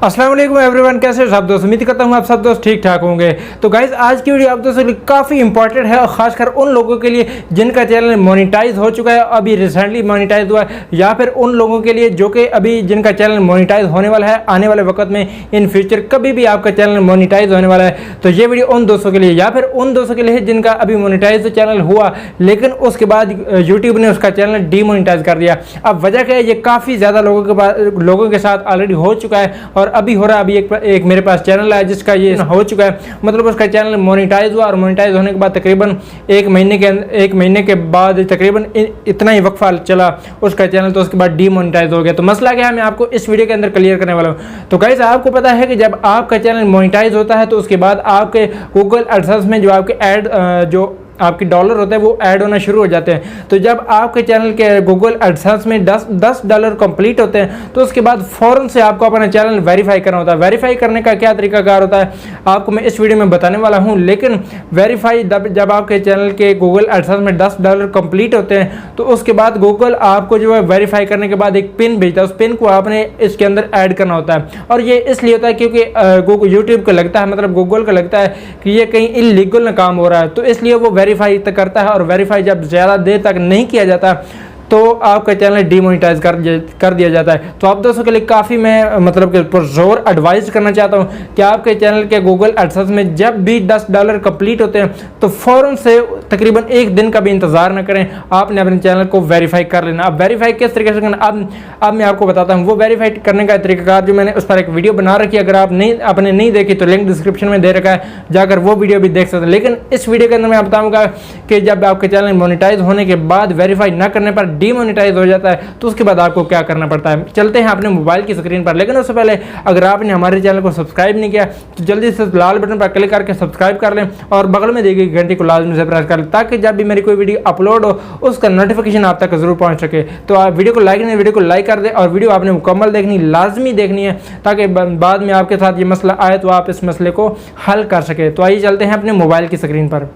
अस्सलाम वालेकुम एवरीवन, कैसे हो सब दोस्त। उम्मीद करता हूँ आप सब दोस्त ठीक ठाक होंगे। तो गाइस आज की वीडियो आप दोस्तों के लिए काफ़ी इंपॉर्टेंट है और ख़ासकर उन लोगों के लिए जिनका चैनल मोनेटाइज हो चुका है, अभी रिसेंटली मोनेटाइज हुआ है, या फिर उन लोगों के लिए जो कि अभी जिनका चैनल मोनेटाइज होने वाला है आने वाले वक्त में, इन फ्यूचर कभी भी आपका चैनल मोनेटाइज होने वाला है। तो ये वीडियो उन दोस्तों के लिए या फिर उन दोस्तों के लिए है जिनका अभी मोनेटाइज चैनल हुआ लेकिन उसके बाद यूट्यूब ने उसका चैनल डीमोनेटाइज कर दिया। अब वजह क्या है, ये काफ़ी ज़्यादा लोगों के साथ ऑलरेडी हो चुका है और अभी हो रहा है। अभी एक मेरे पास चैनल है जिसका ये हो चुका है, मतलब उसका चैनल मोनेटाइज हुआ और मोनेटाइज होने के बाद तकरीबन एक महीने के बाद तकरीबन इतना ही वक्फा चला उसका चैनल, तो उसके बाद डीमोनेटाइज हो गया। तो मसला क्या है मैं आपको इस वीडियो के अंदर क्लियर करने वाला हूँ। तो गाइस आपको पता है कि जब आपका चैनल मोनेटाइज होता है तो उसके बाद आपके गूगल एडसेंस में जो आपके ऐड जो आपके डॉलर होते हैं वो ऐड होना शुरू हो जाते हैं। तो जब आपके चैनल के गूगल एडसेंस में $10 कंप्लीट होते हैं तो उसके बाद फ़ौरन से आपको अपना चैनल वेरीफाई करना होता है। वेरीफाई करने का क्या तरीकाकार होता है आपको मैं इस वीडियो में बताने वाला हूं, लेकिन वेरीफाई जब आपके चैनल के गूगल एडसेंस में $10 कंप्लीट होते हैं तो उसके बाद गूगल आपको जो है वेरीफाई करने के बाद एक पिन भेजता है। उस पिन को आपने इसके अंदर ऐड करना होता है और ये इसलिए होता है क्योंकि यूट्यूब को लगता है, मतलब गूगल को लगता है कि ये कहीं इलीगल काम हो रहा है, तो इसलिए वो वेरीफाई करता है। और वेरीफाई जब ज़्यादा देर तक नहीं किया जाता तो आपका चैनल डीमोनेटाइज कर दिया जाता है। तो आप दोस्तों के लिए काफ़ी मैं मतलब कि पुरजोर एडवाइस करना चाहता हूं कि आपके चैनल के गूगल एडसेंस में जब भी $10 कंप्लीट होते हैं तो फ़ौरन से तकरीबन एक दिन का भी इंतज़ार ना करें, आपने अपने चैनल को वेरीफाई कर लेना। अब वेरीफाई किस तरीके से करना अब मैं आपको बताता हूँ। वो वेरीफाई करने का तरीकाकार जो मैंने उस पर एक वीडियो बना रखी है, अगर आपने नहीं देखी तो लिंक डिस्क्रिप्शन में दे रखा है, जाकर वो वीडियो भी देख सकते हैं। लेकिन इस वीडियो के अंदर मैं बताऊँगा कि जब आपके चैनल मोनेटाइज होने के बाद वेरीफाई ना करने पर डीमोनेटाइज हो जाता है तो उसके बाद आपको क्या करना पड़ता है। चलते हैं अपने मोबाइल की स्क्रीन पर, लेकिन उससे पहले अगर आपने हमारे चैनल को सब्सक्राइब नहीं किया तो जल्दी से लाल बटन पर क्लिक करके सब्सक्राइब कर लें और बगल में दी गई घंटी को लाजमी से प्रेस कर लें ताकि जब भी मेरी कोई वीडियो अपलोड हो उसका नोटिफिकेशन आप तक जरूर पहुंच सके। तो आप वीडियो को लाइक कर दें और वीडियो आपने मुकम्मल देखनी, लाजमी देखनी है ताकि बाद में आपके साथ ये मसला आए तो आप इस मसले को हल कर सके। तो आइए चलते हैं अपने मोबाइल की स्क्रीन पर।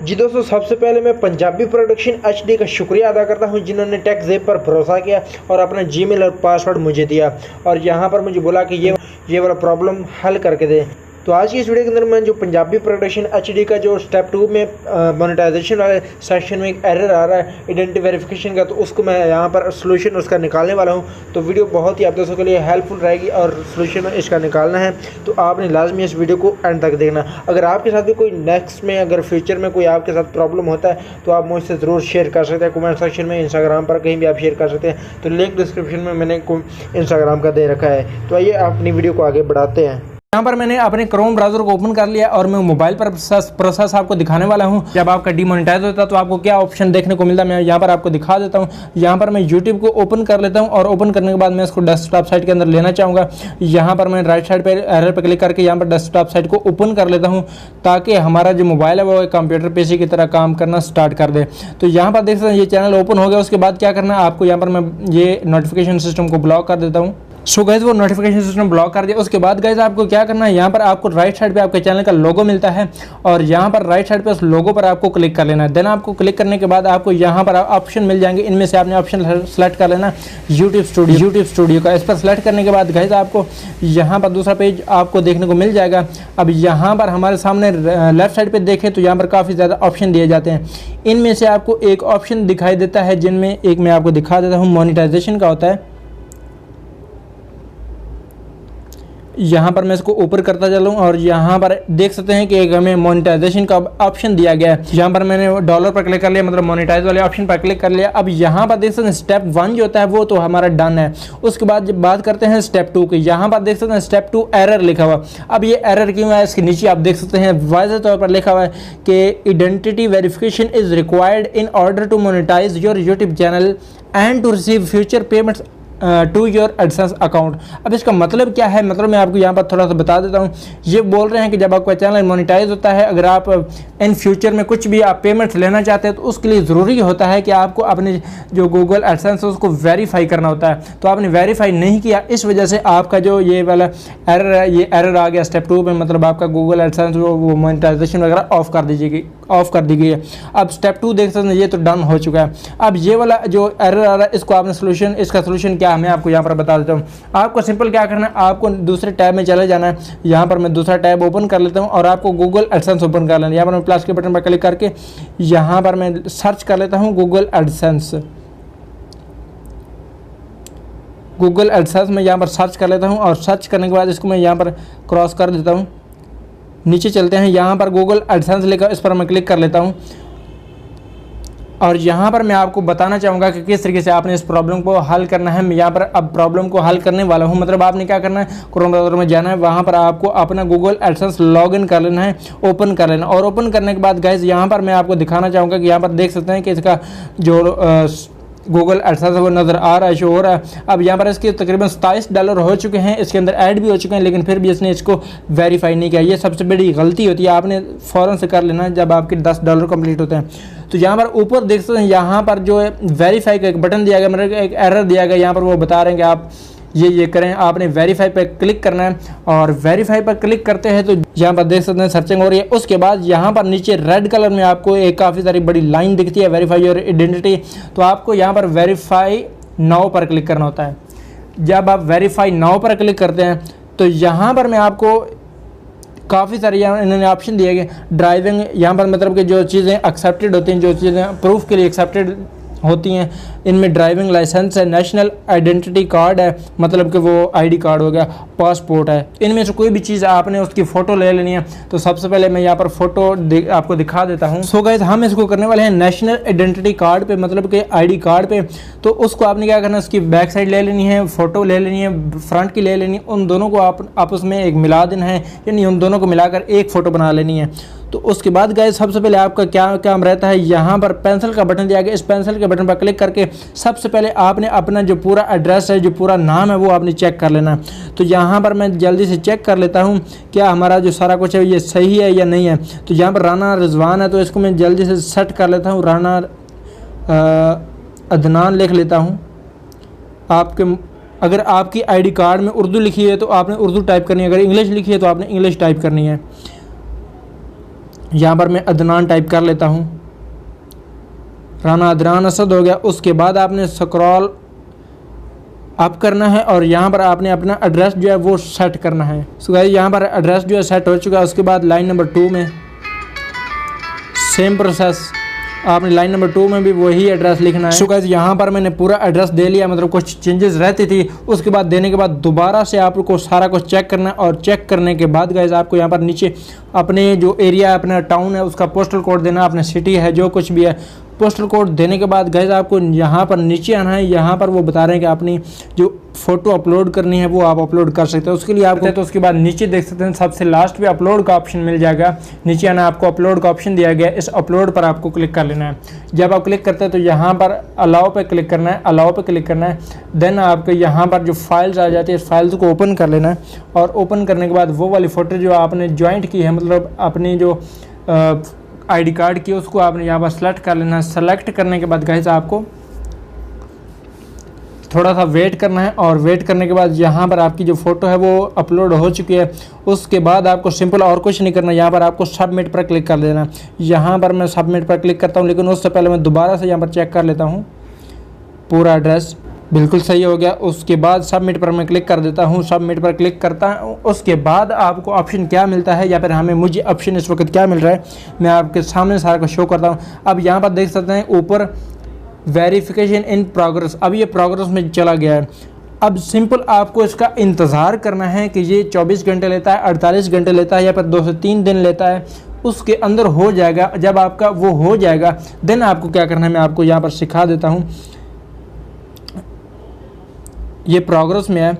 जी दोस्तों, सबसे पहले मैं पंजाबी प्रोडक्शन HD का शुक्रिया अदा करता हूं जिन्होंने टेकजेब पर भरोसा किया और अपना जीमेल और पासवर्ड मुझे दिया और यहां पर मुझे बोला कि ये वाला प्रॉब्लम हल करके दे। तो आज की इस वीडियो के अंदर मैं जो पंजाबी प्रोडक्शन HD का जो स्टेप 2 में मोनेटाइजेशन वाले सेक्शन में एक एरर आ रहा है आइडेंटिटी वेरिफिकेशन का, तो उसको मैं यहाँ पर सोल्यूशन उसका निकालने वाला हूँ। तो वीडियो बहुत ही आप दोस्तों के लिए हेल्पफुल रहेगी और सोल्यूशन इसका निकालना है तो आपने लाजमी इस वीडियो को एंड तक देखना। अगर आपके साथ भी कोई नेक्स्ट में अगर फ्यूचर में कोई आपके साथ प्रॉब्लम होता है तो आप मुझसे ज़रूर शेयर कर सकते हैं, कमेंट सेक्शन में, इंस्टाग्राम पर कहीं भी आप शेयर कर सकते हैं। तो लिंक डिस्क्रिप्शन में मैंने इंस्टाग्राम का दे रखा है। तो आइए अपनी वीडियो को आगे बढ़ाते हैं। यहाँ पर मैंने अपने क्रोम ब्राउजर को ओपन कर लिया और मैं मोबाइल पर प्रोसेस आपको दिखाने वाला हूँ। जब आपका डीमोनेटाइज होता है तो आपको क्या ऑप्शन देखने को मिलता है मैं यहाँ पर आपको दिखा देता हूँ। यहाँ पर मैं यूट्यूब को ओपन कर लेता हूँ और ओपन करने के बाद मैं इसको डेस्कटॉप साइट के अंदर लेना चाहूँगा। यहाँ पर मैं राइट साइड पर एरर पर क्लिक करके यहाँ पर डेस्कटॉप साइट को ओपन कर लेता हूँ ताकि हमारा जो मोबाइल है वो कंप्यूटर PC की तरह काम करना स्टार्ट कर दे। तो यहाँ पर देख सकते हैं ये चैनल ओपन हो गया। उसके बाद क्या करना है आपको, यहाँ पर मैं ये नोटिफिकेशन सिस्टम को ब्लॉक कर देता हूँ। सो गाइस वो नोटिफिकेशन सिस्टम ब्लॉक कर दिया। उसके बाद गाइस आपको क्या करना है, यहाँ पर आपको राइट साइड पे आपके चैनल का लोगो मिलता है और यहाँ पर राइट साइड पे उस लोगो पर आपको क्लिक कर लेना है। देन आपको क्लिक करने के बाद आपको यहाँ पर ऑप्शन मिल जाएंगे, इनमें से आपने ऑप्शन सेलेक्ट कर लेना यूट्यूब स्टूडियो का। इस पर सेलेक्ट करने के बाद गाइस आपको यहाँ पर दूसरा पेज आपको देखने को मिल जाएगा। अब यहाँ पर हमारे सामने लेफ्ट साइड पर देखें तो यहाँ पर काफ़ी ज़्यादा ऑप्शन दिए जाते हैं। इनमें से आपको एक ऑप्शन दिखाई देता है जिनमें एक मैं आपको दिखा देता हूँ मोनेटाइजेशन का होता है। यहाँ पर मैं इसको ऊपर करता चलूँ और यहाँ पर देख सकते हैं कि एक हमें मोनेटाइजेशन का ऑप्शन दिया गया है। यहाँ पर मैंने डॉलर पर क्लिक कर लिया, मतलब मोनेटाइज वाले ऑप्शन पर क्लिक कर लिया। अब यहाँ पर देख सकते हैं स्टेप 1 जो होता है वो तो हमारा डन है। उसके बाद जब बात करते हैं स्टेप 2 की, यहाँ पर देख सकते हैं स्टेप 2 एरर लिखा हुआ। अब ये एरर क्यों है इसके नीचे आप देख सकते हैं वाज़ेह तौर पर लिखा हुआ है कि identity verification is required in order to monetise your YouTube channel and to receive future payments to your AdSense account. अब इसका मतलब क्या है, मतलब मैं आपको यहाँ पर थोड़ा सा बता देता हूँ। ये बोल रहे हैं कि जब आपका चैनल मोनेटाइज होता है, अगर आप इन फ्यूचर में कुछ भी आप पेमेंट्स लेना चाहते हैं तो उसके लिए ज़रूरी होता है कि आपको अपने जो गूगल एडसेंस है उसको वेरीफाई करना होता है। तो आपने वेरीफाई नहीं किया, इस वजह से आपका जो ये वाला एरर है, ये एरर आ गया स्टेप 2 में, मतलब आपका गूगल एडसेंस वो मोनेटाइजेशन वगैरह ऑफ कर दीजिएगी। ऑफ कर दी गई है। अब स्टेप 2 देख सकते हैं, ये तो डन हो चुका है। अब ये वाला जो एरर आ रहा है इसको आपने इसका सोल्यूशन क्या है मैं आपको यहाँ पर बता देता हूँ। आपको सिंपल क्या करना है, आपको दूसरे टैब में चले जाना है। यहाँ पर मैं दूसरा टैब ओपन कर लेता हूँ और आपको गूगल एडसेंस ओपन कर लेना है। यहाँ पर मैं प्लस के बटन पर क्लिक करके यहाँ पर मैं सर्च कर लेता हूँ गूगल एडसेंस। गूगल एडसेंस में यहाँ पर सर्च कर लेता हूँ और सर्च करने के बाद इसको मैं यहाँ पर क्रॉस कर देता हूँ। नीचे चलते हैं, यहाँ पर गूगल एडसेंस लेकर इस पर मैं क्लिक कर लेता हूँ और यहाँ पर मैं आपको बताना चाहूँगा कि किस तरीके से आपने इस प्रॉब्लम को हल करना है। मैं यहाँ पर अब प्रॉब्लम को हल करने वाला हूँ। मतलब आपने क्या करना है, क्रोम ब्राउज़र में जाना है, वहाँ पर आपको अपना गूगल एडसेंस लॉगिन कर लेना है, ओपन कर लेना। और ओपन करने के बाद गाइस यहाँ पर मैं आपको दिखाना चाहूँगा कि यहाँ पर देख सकते हैं कि इसका जो गूगल एडसेंस वो नज़र आ रहा है, शो हो रहा है। अब यहाँ पर इसके तकरीबन $27 हो चुके हैं, इसके अंदर ऐड भी हो चुके हैं, लेकिन फिर भी इसने इसको वेरीफाई नहीं किया। ये सबसे बड़ी गलती होती है, आपने फ़ौरन से कर लेना है जब आपके $10 कंप्लीट होते हैं। तो यहाँ पर ऊपर देख सकते हैं, यहाँ पर जो है वेरीफाई का एक बटन दिया गया, मतलब एक एरर दिया गया। यहाँ पर वो बता रहे हैं कि आप ये करें, आपने वेरीफाई पर क्लिक करना है और वेरीफाई पर क्लिक करते हैं तो यहाँ पर देख सकते हैं सर्चिंग हो रही है। उसके बाद यहाँ पर नीचे रेड कलर में आपको एक काफ़ी सारी बड़ी लाइन दिखती है, वेरीफाई योर आइडेंटिटी। तो आपको यहाँ पर वेरीफाई नाउ पर क्लिक करना होता है। जब आप वेरीफाई नाउ पर क्लिक करते हैं तो यहाँ पर मैं आपको काफ़ी सारी इन्होंने ऑप्शन दिए गए। ड्राइविंग, यहाँ पर मतलब कि जो चीज़ें एक्सेप्टेड होती हैं, जो चीज़ें प्रूफ के लिए एक्सेप्टेड होती हैं, इनमें ड्राइविंग लाइसेंस है, नेशनल आइडेंटिटी कार्ड है, मतलब कि वो आईडी कार्ड हो गया, पासपोर्ट है। इनमें से कोई भी चीज़ आपने उसकी फ़ोटो ले लेनी है। तो सबसे पहले मैं यहाँ पर फ़ोटो आपको दिखा देता हूँ। सो गाइस, हम इसको करने वाले हैं नेशनल आइडेंटिटी कार्ड पे, मतलब कि आईडी कार्ड पे। तो उसको आपने क्या करना है, उसकी बैक साइड ले लेनी है, फ़ोटो ले लेनी है, फ्रंट की ले लेनी है। उन दोनों को आप आपस में एक मिला देना है, यानी उन दोनों को मिलाकर एक फ़ोटो बना लेनी है। तो उसके बाद गाइस सबसे पहले आपका क्या काम रहता है, यहाँ पर पेंसिल का बटन दिया गया, इस पेंसिल के बटन पर क्लिक करके सबसे पहले आपने अपना जो पूरा एड्रेस है, जो पूरा नाम है, वो आपने चेक कर लेना है। तो यहाँ पर मैं जल्दी से चेक कर लेता हूँ क्या हमारा जो सारा कुछ है ये सही है या नहीं है। तो यहाँ पर राना रिजवान है, तो इसको मैं जल्दी से सेट कर लेता हूँ, राना अदनान लिख लेता हूँ। आपके अगर आपकी आईडी कार्ड में उर्दू लिखी है तो आपने उर्दू टाइप करनी है, अगर इंग्लिश लिखी है तो आपने इंग्लिश टाइप करनी है। यहाँ पर मैं अदनान टाइप कर लेता हूँ, राना अदनान असद हो गया। उसके बाद आपने स्क्रॉल अप करना है और यहाँ पर आपने अपना एड्रेस जो है वो सेट करना है। सो गाइस, यहाँ पर एड्रेस जो है सेट हो चुका है। उसके बाद लाइन नंबर 2 में सेम प्रोसेस, आपने लाइन नंबर 2 में भी वही एड्रेस लिखना है। सो गाइस, यहाँ पर मैंने पूरा एड्रेस दे लिया, मतलब कुछ चेंजेस रहती थी। उसके बाद देने के बाद दोबारा से आपको सारा कुछ चेक करना है और चेक करने के बाद गाइस आपको यहाँ पर नीचे अपने जो एरिया है, अपना टाउन है, उसका पोस्टल कोड देना, अपने सिटी है, जो कुछ भी है पोस्टल कोड देने के बाद गाइस आपको यहाँ पर नीचे आना है। यहाँ पर वो बता रहे हैं कि अपनी जो फ़ोटो अपलोड करनी है वो आप अपलोड कर सकते हैं। उसके लिए आपको तो उसके बाद नीचे देख सकते हैं सबसे लास्ट पे अपलोड का ऑप्शन मिल जाएगा। नीचे आना, आपको अपलोड का ऑप्शन दिया गया, इस अपलोड पर आपको क्लिक कर लेना है। जब आप क्लिक करते हैं तो यहाँ पर अलाउ पे क्लिक करना है, अलाउ पे क्लिक करना है। देन आपके यहाँ पर जो फाइल्स आ जाती है, इस फाइल्स को ओपन कर लेना है और ओपन करने के बाद वो वाली फ़ोटो जो आपने ज्वाइंट की है, मतलब अपनी जो आईडी कार्ड की, उसको आपने यहाँ पर सेलेक्ट कर लेना है। सेलेक्ट करने के बाद गाइस आपको थोड़ा सा वेट करना है और वेट करने के बाद यहाँ पर आपकी जो फ़ोटो है वो अपलोड हो चुकी है। उसके बाद आपको सिंपल और कुछ नहीं करना, यहाँ पर आपको सबमिट पर क्लिक कर देना। यहाँ पर मैं सबमिट पर क्लिक करता हूँ, लेकिन उससे पहले मैं दोबारा से यहाँ पर चेक कर लेता हूँ पूरा एड्रेस बिल्कुल सही हो गया। उसके बाद सबमिट पर मैं क्लिक कर देता हूँ, सबमिट पर क्लिक करता हूँ। उसके बाद आपको ऑप्शन क्या मिलता है या फिर मुझे ऑप्शन इस वक्त क्या मिल रहा है, मैं आपके सामने सारा कुछ शो करता हूँ। अब यहाँ पर देख सकते हैं ऊपर वेरिफिकेशन इन प्रोग्रेस, अब ये प्रोग्रेस में चला गया है। अब सिंपल आपको इसका इंतज़ार करना है कि ये 24 घंटे लेता है, 48 घंटे लेता है या फिर 2 से 3 दिन लेता है, उसके अंदर हो जाएगा। जब आपका वो हो जाएगा देन आपको क्या करना है मैं आपको यहाँ पर सिखा देता हूँ। ये प्रोग्रेस में है।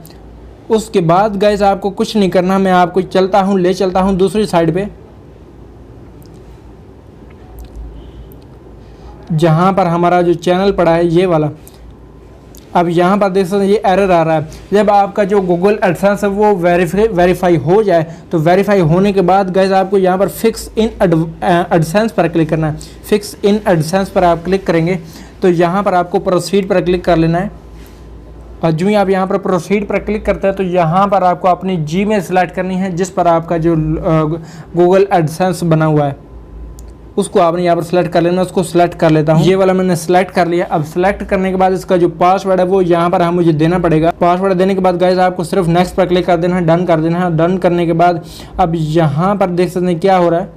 उसके बाद गाइस आपको कुछ नहीं करना, मैं आपको ले चलता हूँ दूसरी साइड पे, जहाँ पर हमारा जो चैनल पड़ा है ये वाला। अब यहाँ पर देख सकते हैं ये एरर आ रहा है। जब आपका जो गूगल एडसेंस है वो वेरीफाई हो जाए तो वेरीफाई होने के बाद गाइस आपको यहाँ पर फिक्स इन एडसेंस पर क्लिक करना है। फिक्स इन एडसेंस पर आप क्लिक करेंगे तो यहाँ पर आपको प्रोसीड पर क्लिक कर लेना है। और जो ही आप यहाँ पर प्रोसीड पर क्लिक करते हैं तो यहाँ पर आपको अपनी जीमेल सेलेक्ट करनी है जिस पर आपका जो गूगल एडसेंस बना हुआ है उसको आपने यहाँ पर सेलेक्ट कर लेना। उसको सेलेक्ट कर लेता हूँ, ये वाला मैंने सेलेक्ट कर लिया। अब सेलेक्ट करने के बाद इसका जो पासवर्ड है वो यहाँ पर मुझे देना पड़ेगा। पासवर्ड देने के बाद गाइस आपको सिर्फ नेक्स्ट पर क्लिक कर देना है, डन कर देना है। डन करने के बाद अब यहाँ पर देख सकते हैं क्या हो रहा है,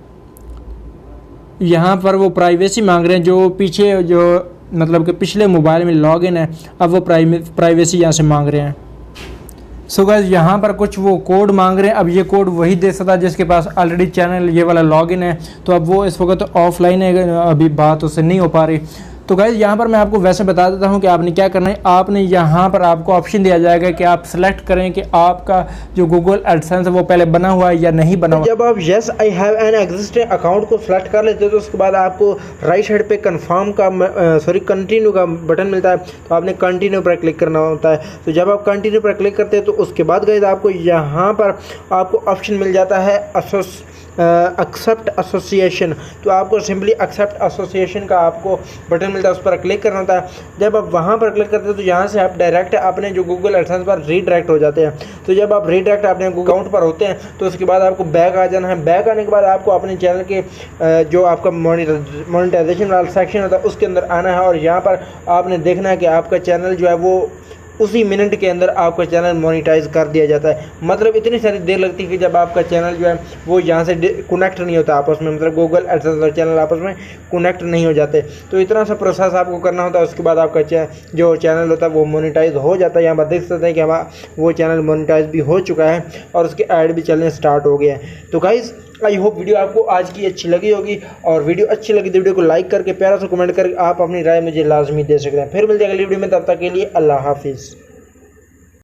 यहाँ पर वो प्राइवेसी मांग रहे हैं। जो पीछे जो मतलब कि पिछले मोबाइल में लॉगिन है, अब वो प्राइवेसी यहाँ से मांग रहे हैं। सो गाइस यहाँ पर कुछ वो कोड मांग रहे हैं। अब ये कोड वही दे सकता है जिसके पास ऑलरेडी चैनल ये वाला लॉगिन है, तो अब वो इस वक्त ऑफलाइन है, अभी बात उससे नहीं हो पा रही। तो गाइस यहाँ पर मैं आपको वैसे बता देता हूँ कि आपने क्या करना है। आपने यहाँ पर आपको ऑप्शन दिया जाएगा कि आप सेलेक्ट करें कि आपका जो गूगल एडसेंस है वो पहले बना हुआ है या नहीं बना हुआ। जब आप yes I have an existing account को सेलेक्ट कर लेते हो तो उसके बाद आपको राइट साइड पे कंफर्म का कंटिन्यू का बटन मिलता है, तो आपने कंटिन्यू पर क्लिक करना होता है। तो जब आप कंटिन्यू पर क्लिक करते हैं तो उसके बाद गाइस आपको यहाँ पर आपको ऑप्शन मिल जाता है एक्सेप्ट एसोसिएशन। तो आपको सिंपली एक्सेप्ट एसोसिएशन का आपको बटन मिलता है, उस पर क्लिक करना होता है। जब आप वहाँ पर क्लिक करते हैं तो यहाँ से आप डायरेक्ट अपने जो गूगल एडसेंस पर रीडायरेक्ट हो जाते हैं। तो जब आप रीडायरेक्ट अपने अकाउंट पर होते हैं तो उसके बाद आपको बैक आ जाना है। बैक आने के बाद आपको अपने चैनल के जो आपका मोनेटाइजेशन वाला सेक्शन होता है उसके अंदर आना है, और यहाँ पर आपने देखना है कि आपका चैनल जो है वो उसी मिनट के अंदर आपका चैनल मोनेटाइज कर दिया जाता है। मतलब इतनी सारी देर लगती है कि जब आपका चैनल जो है वो यहाँ से कनेक्ट नहीं होता आपस में, मतलब गूगल एडसेंस और चैनल आपस में कनेक्ट नहीं हो जाते। तो इतना सा प्रोसेस आपको करना होता है। उसके बाद आपका जो चैनल होता है वो मोनेटाइज हो जाता है। यहाँ पर देख सकते हैं कि हमारा वो चैनल मोनेटाइज भी हो चुका है और उसके ऐड भी चलने स्टार्ट हो गए हैं। तो गाइस आई होप वीडियो आपको आज की अच्छी लगी होगी, और वीडियो अच्छी लगी तो वीडियो को लाइक करके प्यारा सा कमेंट करके आप अपनी राय मुझे लाजमी दे सकते हैं। फिर मिलते हैं अगली वीडियो में, तब तक के लिए अल्लाह हाफिज़।